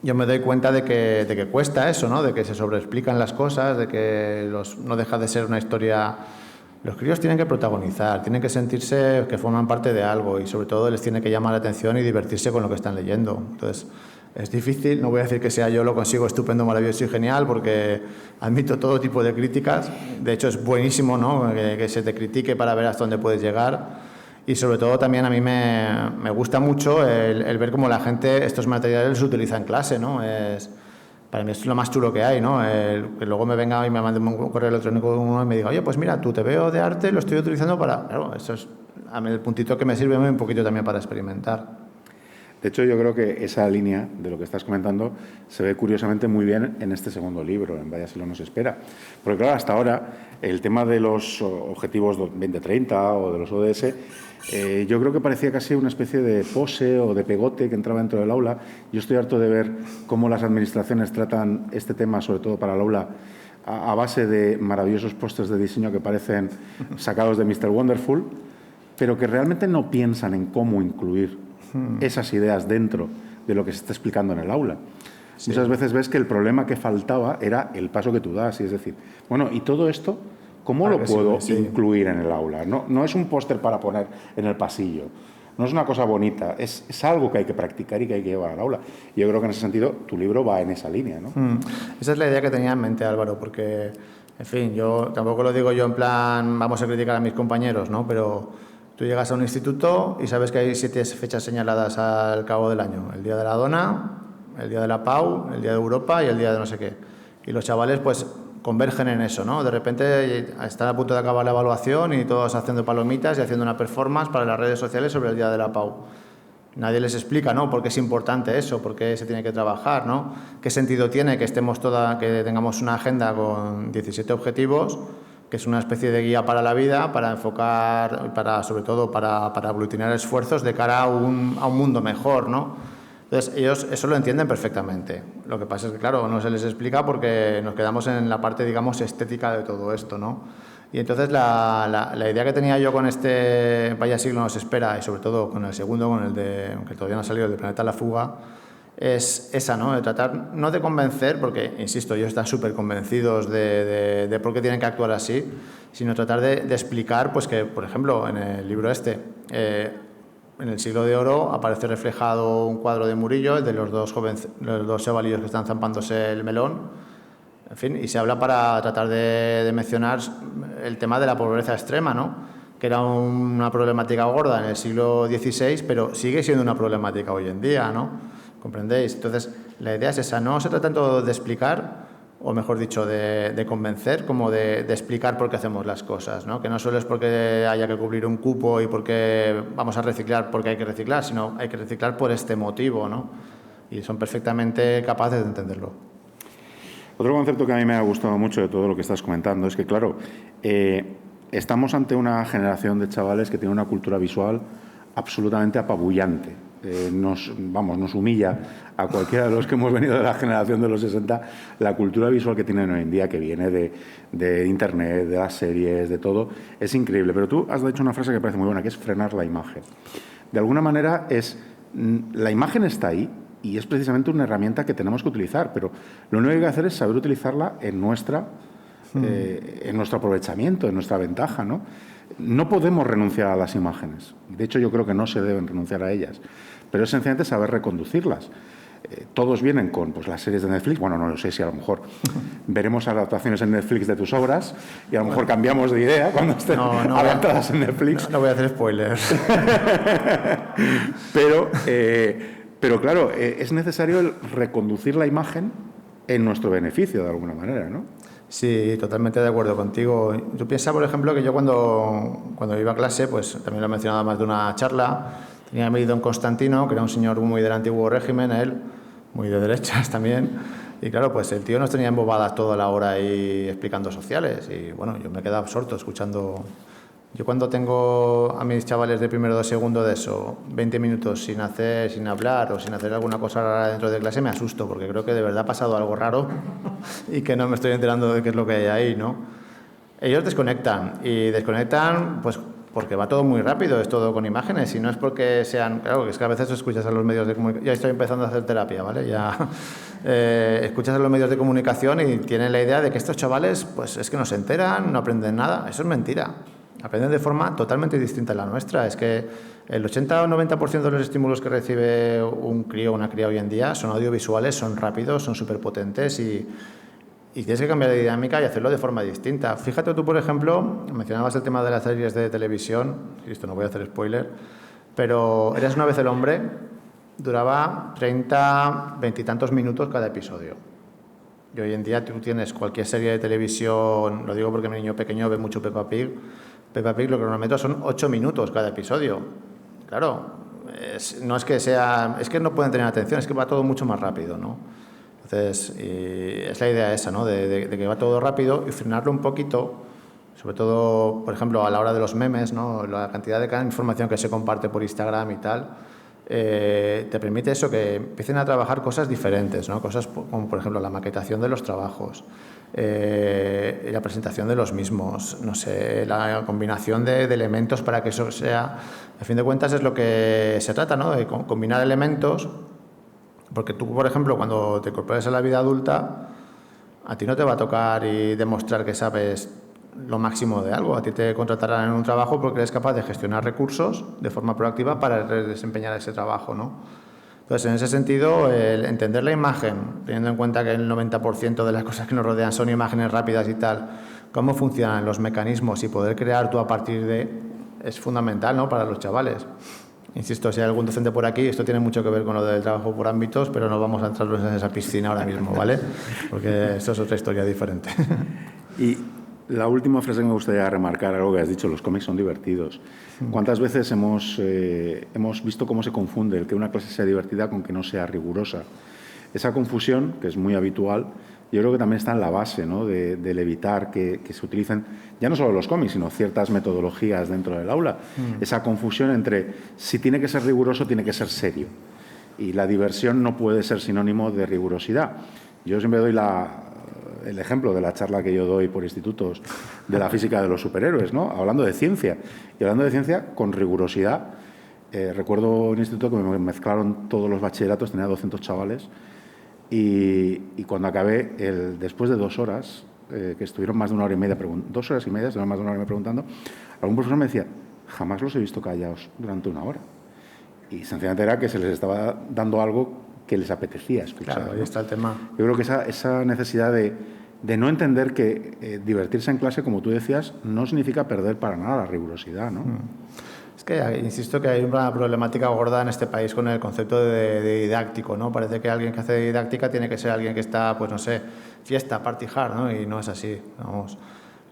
yo me doy cuenta de que cuesta eso, ¿no? De que se sobreexplican las cosas, de que no deja de ser una historia... Los críos tienen que protagonizar, tienen que sentirse que forman parte de algo y sobre todo les tiene que llamar la atención y divertirse con lo que están leyendo. Entonces, es difícil, no voy a decir que sea yo lo consigo estupendo, maravilloso y genial, porque admito todo tipo de críticas. De hecho, es buenísimo, ¿no? Que se te critique para ver hasta dónde puedes llegar. Y sobre todo también a mí me gusta mucho el ver cómo la gente estos materiales los utiliza en clase, ¿no? Para mí es lo más chulo que hay, ¿no? Que luego me venga y me mande un correo electrónico uno y me diga, oye, pues mira, tú te veo de arte, lo estoy utilizando para... Claro, eso es a mí el puntito que me sirve un poquito también para experimentar. De hecho, yo creo que esa línea de lo que estás comentando se ve curiosamente muy bien en este segundo libro, en Vaya siglo nos espera. Porque claro, hasta ahora el tema de los objetivos 2030 o de los ODS, yo creo que parecía casi una especie de pose o de pegote que entraba dentro del aula. Yo estoy harto de ver cómo las administraciones tratan este tema, sobre todo para el aula, a base de maravillosos pósters de diseño que parecen sacados de Mr. Wonderful, pero que realmente no piensan en cómo incluir esas ideas dentro de lo que se está explicando en el aula. Sí. Muchas veces ves que el problema que faltaba era el paso que tú das, y es decir, bueno, ¿y todo esto cómo lo puedo incluir en el aula? No es un póster para poner en el pasillo, no es una cosa bonita, es algo que hay que practicar y que hay que llevar al aula. Y yo creo que en ese sentido tu libro va en esa línea, ¿no? Esa es la idea que tenía en mente, Álvaro, porque, en fin, yo tampoco lo digo yo en plan vamos a criticar a mis compañeros, ¿no? Pero tú llegas a un instituto y sabes que hay 7 fechas señaladas al cabo del año. El Día de la Dona, el Día de la Pau, el Día de Europa y el Día de no sé qué. Y los chavales pues convergen en eso, ¿no? De repente están a punto de acabar la evaluación y todos haciendo palomitas y haciendo una performance para las redes sociales sobre el Día de la Pau. Nadie les explica, ¿no? ¿Por qué es importante eso? ¿Por qué se tiene que trabajar, ¿no? ¿Qué sentido tiene que que tengamos una agenda con 17 objetivos, que es una especie de guía para la vida, para enfocar, sobre todo para aglutinar esfuerzos de cara a un mundo mejor, ¿no? Entonces, ellos eso lo entienden perfectamente. Lo que pasa es que, claro, no se les explica porque nos quedamos en la parte, digamos, estética de todo esto, ¿no? Y entonces la idea que tenía yo con este Vaya siglo nos espera, y sobre todo con el segundo, con el de, aunque todavía no ha salido, el de Planeta la Fuga, es esa, ¿no? De tratar, no de convencer, porque, insisto, ellos están súper convencidos de por qué tienen que actuar así, sino tratar de explicar, pues que, por ejemplo, en el libro en el Siglo de Oro aparece reflejado un cuadro de Murillo, el de los dos chavalillos que están zampándose el melón, en fin, y se habla para tratar de mencionar el tema de la pobreza extrema, ¿no? Que era una problemática gorda en el siglo XVI, pero sigue siendo una problemática hoy en día, ¿no? ¿Comprendéis? Entonces, la idea es esa, no se trata tanto de explicar, o mejor dicho, de convencer, como de explicar por qué hacemos las cosas, ¿no? Que no solo es porque haya que cubrir un cupo y porque vamos a reciclar porque hay que reciclar, sino hay que reciclar por este motivo, ¿no? Y son perfectamente capaces de entenderlo. Otro concepto que a mí me ha gustado mucho de todo lo que estás comentando es que, claro, estamos ante una generación de chavales que tiene una cultura visual absolutamente apabullante. Nos humilla a cualquiera de los que hemos venido de la generación de los 60 la cultura visual que tienen hoy en día, que viene de Internet, de las series, de todo. Es increíble. Pero tú has dicho una frase que me parece muy buena, que es frenar la imagen. De alguna manera la imagen está ahí y es precisamente una herramienta que tenemos que utilizar, pero lo único que hay que hacer es saber utilizarla en nuestro aprovechamiento, en nuestra ventaja, ¿no? No podemos renunciar a las imágenes. De hecho, yo creo que no se deben renunciar a ellas. Pero es sencillamente saber reconducirlas. Todos vienen con las series de Netflix. Bueno, no lo sé si a lo mejor veremos adaptaciones en Netflix de tus obras y a lo mejor cambiamos de idea cuando estén adaptadas en Netflix. No voy a hacer spoilers. Pero claro, es necesario reconducir la imagen en nuestro beneficio, de alguna manera, ¿no? Sí, totalmente de acuerdo contigo. Tú piensas, por ejemplo, que yo cuando iba a clase, pues también lo he mencionado más de una charla, tenía a mí don Constantino, que era un señor muy del antiguo régimen, él, muy de derechas también, y claro, pues el tío nos tenía embobadas toda la hora ahí explicando sociales, y bueno, yo me quedaba absorto escuchando. Yo cuando tengo a mis chavales de primero o de segundo de eso, 20 minutos sin hablar o sin hacer alguna cosa rara dentro de clase, me asusto, porque creo que de verdad ha pasado algo raro y que no me estoy enterando de qué es lo que hay ahí, ¿no? Ellos desconectan, y desconectan pues porque va todo muy rápido, es todo con imágenes, y no es porque sean... Claro, que es que a veces escuchas a los medios de comunicación... Ya estoy empezando a hacer terapia, ¿vale? Ya escuchas a los medios de comunicación y tienen la idea de que estos chavales, pues es que no se enteran, no aprenden nada. Eso es mentira. Aprenden de forma totalmente distinta a la nuestra. Es que el 80 o 90% de los estímulos que recibe un crío o una cría hoy en día son audiovisuales, son rápidos, son súper potentes y tienes que cambiar de dinámica y hacerlo de forma distinta. Fíjate tú, por ejemplo, mencionabas el tema de las series de televisión, y esto no voy a hacer spoiler, pero Eras una vez el hombre, duraba 30, 20 y tantos minutos cada episodio. Y hoy en día tú tienes cualquier serie de televisión, lo digo porque mi niño pequeño ve mucho Peppa Pig. Peppa Pig, lo que cronometro son 8 minutos cada episodio. Claro, no es que sea... Es que no pueden tener atención, es que va todo mucho más rápido, ¿no? Entonces, es la idea esa, ¿no? De que va todo rápido y frenarlo un poquito, sobre todo, por ejemplo, a la hora de los memes, ¿no? La cantidad de información que se comparte por Instagram y tal, te permite eso, que empiecen a trabajar cosas diferentes, ¿no? Cosas como, por ejemplo, la maquetación de los trabajos, la presentación de los mismos, no sé, la combinación de elementos para que eso sea... A fin de cuentas es lo que se trata, ¿no? De combinar elementos, porque tú, por ejemplo, cuando te incorporas a la vida adulta, a ti no te va a tocar y demostrar que sabes lo máximo de algo. A ti te contratarán en un trabajo porque eres capaz de gestionar recursos de forma proactiva para desempeñar ese trabajo, ¿no? Entonces, en ese sentido, el entender la imagen, teniendo en cuenta que el 90% de las cosas que nos rodean son imágenes rápidas y tal, cómo funcionan los mecanismos y poder crear tú a partir de... es fundamental, ¿no?, para los chavales. Insisto, si hay algún docente por aquí, esto tiene mucho que ver con lo del trabajo por ámbitos, pero no vamos a entrar en esa piscina ahora mismo, ¿vale? Porque esto es otra historia diferente. Y la última frase que me gustaría remarcar, algo que has dicho, los cómics son divertidos. ¿Cuántas veces hemos visto cómo se confunde el que una clase sea divertida con que no sea rigurosa? Esa confusión, que es muy habitual, yo creo que también está en la base, ¿no?, del evitar que se utilicen ya no solo los cómics, sino ciertas metodologías dentro del aula. Esa confusión entre si tiene que ser riguroso, tiene que ser serio. Y la diversión no puede ser sinónimo de rigurosidad. Yo siempre doy el ejemplo de la charla que yo doy por institutos de la física de los superhéroes, ¿no?, hablando de ciencia. Y hablando de ciencia con rigurosidad. Recuerdo un instituto que me mezclaron todos los bachilleratos, tenía 200 chavales. Y cuando acabé, después de 2 horas, que estuvieron más de 1 hora y media, 2 horas y media, estuvieron más de 1 hora y media preguntando, algún profesor me decía, jamás los he visto callados durante 1 hora. Y sencillamente era que se les estaba dando algo que les apetecía escuchar. Claro, ahí está el tema. Yo creo que esa necesidad de no entender que divertirse en clase, como tú decías, no significa perder para nada la rigurosidad, ¿no? Es que insisto que hay una problemática gorda en este país con el concepto de didáctico, ¿no? Parece que alguien que hace didáctica tiene que ser alguien que está, pues no sé, fiesta, party hard, ¿no? Y no es así, vamos.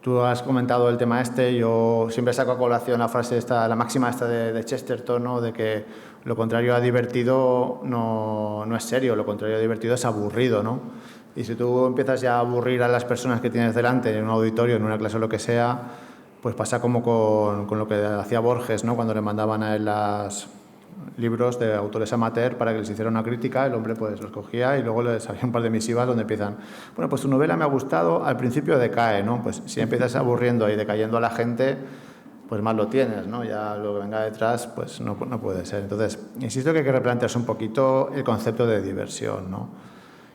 Tú has comentado el tema yo siempre saco a colación la frase la máxima de Chesterton, ¿no?, de que lo contrario a divertido no es serio, lo contrario a divertido es aburrido, ¿no? Y si tú empiezas ya a aburrir a las personas que tienes delante en un auditorio, en una clase o lo que sea, pues pasa como con lo que hacía Borges, ¿no? Cuando le mandaban a él los libros de autores amateur para que les hiciera una crítica, el hombre pues los cogía y luego les había un par de misivas donde empiezan, bueno, pues tu novela me ha gustado, al principio decae, ¿no? Pues si empiezas aburriendo y decayendo a la gente, pues más lo tienes, ¿no? Ya lo que venga detrás, pues no puede ser. Entonces, insisto que hay que replantearse un poquito el concepto de diversión, ¿no?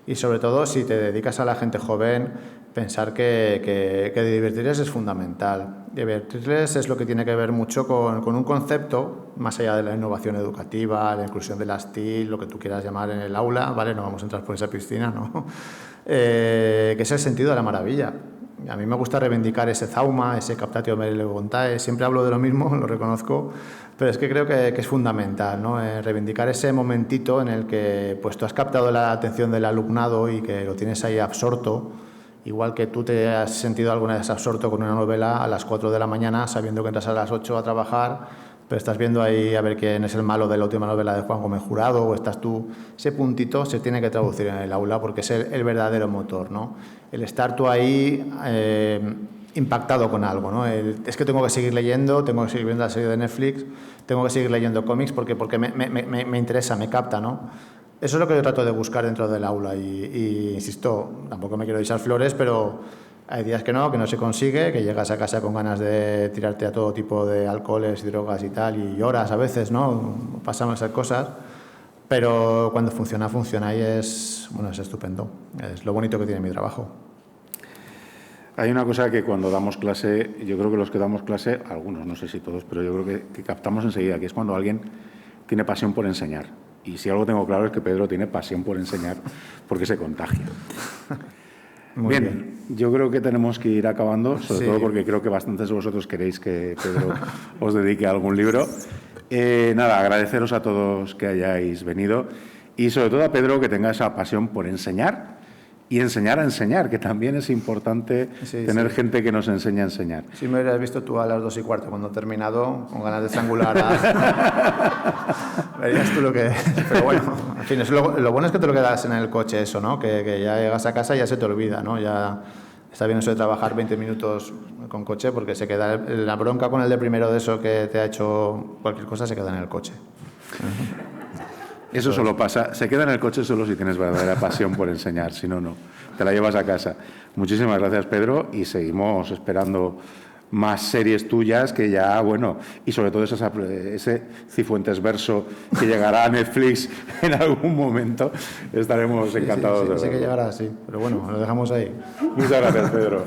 Y sobre todo, si te dedicas a la gente joven, pensar que divertirles es fundamental. Divertirles es lo que tiene que ver mucho con un concepto, más allá de la innovación educativa, la inclusión de las TIC, lo que tú quieras llamar en el aula, ¿vale? No vamos a entrar por esa piscina, ¿no? Que es el sentido de la maravilla. A mí me gusta reivindicar ese zauma, ese captatio merile voluntae. Siempre hablo de lo mismo, lo reconozco, pero es que creo que es fundamental, ¿no? Reivindicar ese momentito en el que pues, tú has captado la atención del alumnado y que lo tienes ahí absorto, igual que tú te has sentido alguna vez absorto con una novela a las 4 de la mañana, sabiendo que entras a las 8 a trabajar, pero estás viendo ahí a ver quién es el malo de la última novela de Juan Gómez Jurado, o estás tú. Ese puntito se tiene que traducir en el aula porque es el verdadero motor, ¿no? El estar tú ahí impactado con algo, ¿no? Es que tengo que seguir leyendo, tengo que seguir viendo la serie de Netflix, tengo que seguir leyendo cómics porque me interesa, me capta, ¿no? Eso es lo que yo trato de buscar dentro del aula y insisto, tampoco me quiero echar flores, pero hay días que no se consigue, que llegas a casa con ganas de tirarte a todo tipo de alcoholes y drogas y tal, y lloras a veces, ¿no? Pasan esas cosas, pero cuando funciona, funciona y es estupendo. Es lo bonito que tiene mi trabajo. Hay una cosa que cuando damos clase, yo creo que los que damos clase, algunos, no sé si todos, pero yo creo que captamos enseguida, que es cuando alguien tiene pasión por enseñar. Y si algo tengo claro es que Pedro tiene pasión por enseñar porque se contagia. Muy bien, yo creo que tenemos que ir acabando, sobre todo porque creo que bastantes de vosotros queréis que Pedro os dedique a algún libro. Nada, agradeceros a todos que hayáis venido y sobre todo a Pedro que tenga esa pasión por enseñar y enseñar a enseñar, que también es importante tener gente que nos enseñe a enseñar. Si me hubieras visto tú a las 2:15 cuando he terminado, con ganas de estrangular verías tú lo que... Pero bueno, en fin, lo bueno es que te lo quedas en el coche eso, ¿no? Que ya llegas a casa y ya se te olvida, ¿no? Ya está bien eso de trabajar 20 minutos con coche porque se queda la bronca con el de primero de eso que te ha hecho cualquier cosa, se queda en el coche. Eso solo pasa, se queda en el coche solo si tienes verdadera pasión por enseñar, si no, no. Te la llevas a casa. Muchísimas gracias, Pedro, y seguimos esperando más series tuyas que ya, bueno, y sobre todo ese Cifuentes verso que llegará a Netflix en algún momento, estaremos encantados de verlo. Sé que llegará, sí, pero bueno, lo dejamos ahí. Muchas gracias, Pedro.